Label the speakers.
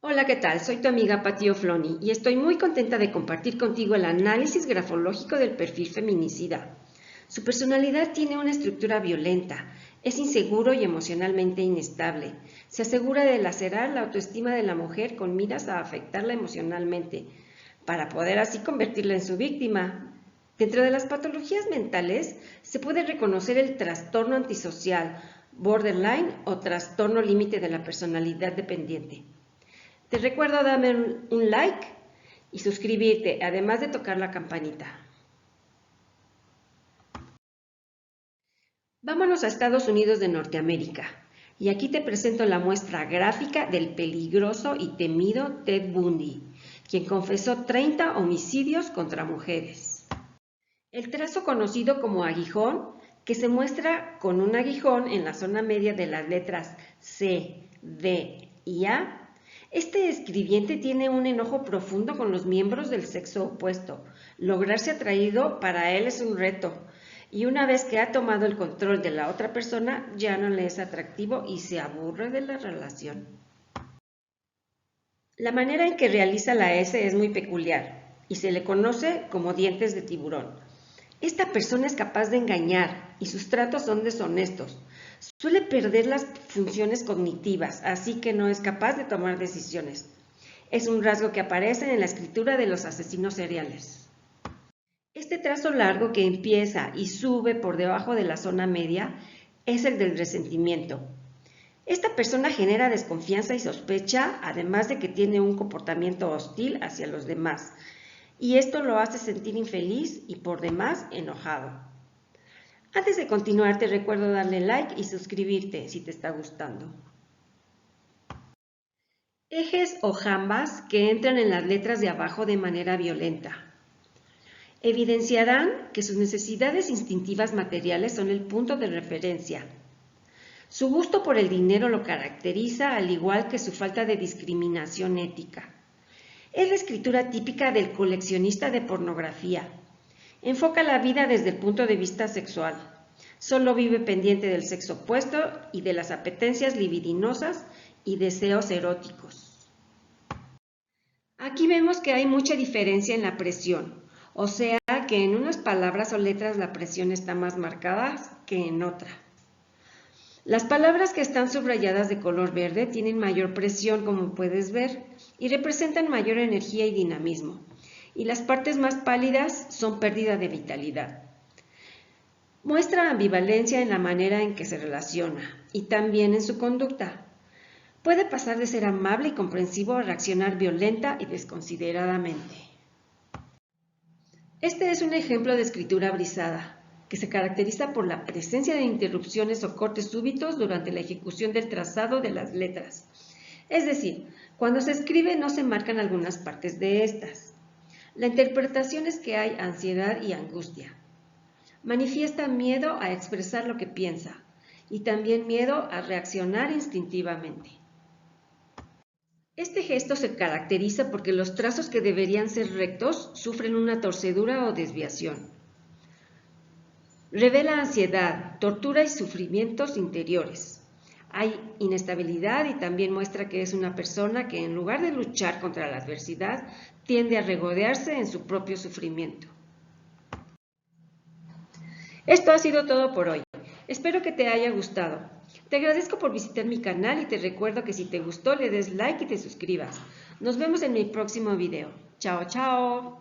Speaker 1: Hola, ¿qué tal? Soy tu amiga Patio Floni y estoy muy contenta de compartir contigo el análisis grafológico del perfil feminicida. Su personalidad tiene una estructura violenta, es inseguro y emocionalmente inestable. Se asegura de lacerar la autoestima de la mujer con miras a afectarla emocionalmente, para poder así convertirla en su víctima. Dentro de las patologías mentales se puede reconocer el trastorno antisocial, borderline o trastorno límite de la personalidad dependiente. Te recuerdo darme un like y suscribirte, además de tocar la campanita. Vámonos a Estados Unidos de Norteamérica. Y aquí te presento la muestra gráfica del peligroso y temido Ted Bundy, quien confesó 30 homicidios contra mujeres. El trazo conocido como aguijón, que se muestra con un aguijón en la zona media de las letras C, D y A. Este escribiente tiene un enojo profundo con los miembros del sexo opuesto. Lograrse atraído para él es un reto. Y una vez que ha tomado el control de la otra persona, ya no le es atractivo y se aburre de la relación. La manera en que realiza la S es muy peculiar y se le conoce como dientes de tiburón. Esta persona es capaz de engañar y sus tratos son deshonestos. Suele perder las funciones cognitivas, así que no es capaz de tomar decisiones. Es un rasgo que aparece en la escritura de los asesinos seriales. Este trazo largo que empieza y sube por debajo de la zona media es el del resentimiento. Esta persona genera desconfianza y sospecha, además de que tiene un comportamiento hostil hacia los demás, y esto lo hace sentir infeliz y por demás enojado. Antes de continuar te recuerdo darle like y suscribirte si te está gustando. Ejes o jambas que entran en las letras de abajo de manera violenta. Evidenciarán que sus necesidades instintivas materiales son el punto de referencia. Su gusto por el dinero lo caracteriza, al igual que su falta de discriminación ética. Es la escritura típica del coleccionista de pornografía. Enfoca la vida desde el punto de vista sexual. Solo vive pendiente del sexo opuesto y de las apetencias libidinosas y deseos eróticos. Aquí vemos que hay mucha diferencia en la presión, o sea que en unas palabras o letras la presión está más marcada que en otra. Las palabras que están subrayadas de color verde tienen mayor presión, como puedes ver, y representan mayor energía y dinamismo, y las partes más pálidas son pérdida de vitalidad. Muestra ambivalencia en la manera en que se relaciona y también en su conducta. Puede pasar de ser amable y comprensivo a reaccionar violenta y desconsideradamente. Este es un ejemplo de escritura brisada, que se caracteriza por la presencia de interrupciones o cortes súbitos durante la ejecución del trazado de las letras. Es decir, cuando se escribe no se marcan algunas partes de estas. La interpretación es que hay ansiedad y angustia. Manifiesta miedo a expresar lo que piensa y también miedo a reaccionar instintivamente. Este gesto se caracteriza porque los trazos que deberían ser rectos sufren una torcedura o desviación. Revela ansiedad, tortura y sufrimientos interiores. Hay inestabilidad y también muestra que es una persona que en lugar de luchar contra la adversidad, tiende a regodearse en su propio sufrimiento. Esto ha sido todo por hoy. Espero que te haya gustado. Te agradezco por visitar mi canal y te recuerdo que si te gustó le des like y te suscribas. Nos vemos en mi próximo video. Chao, chao.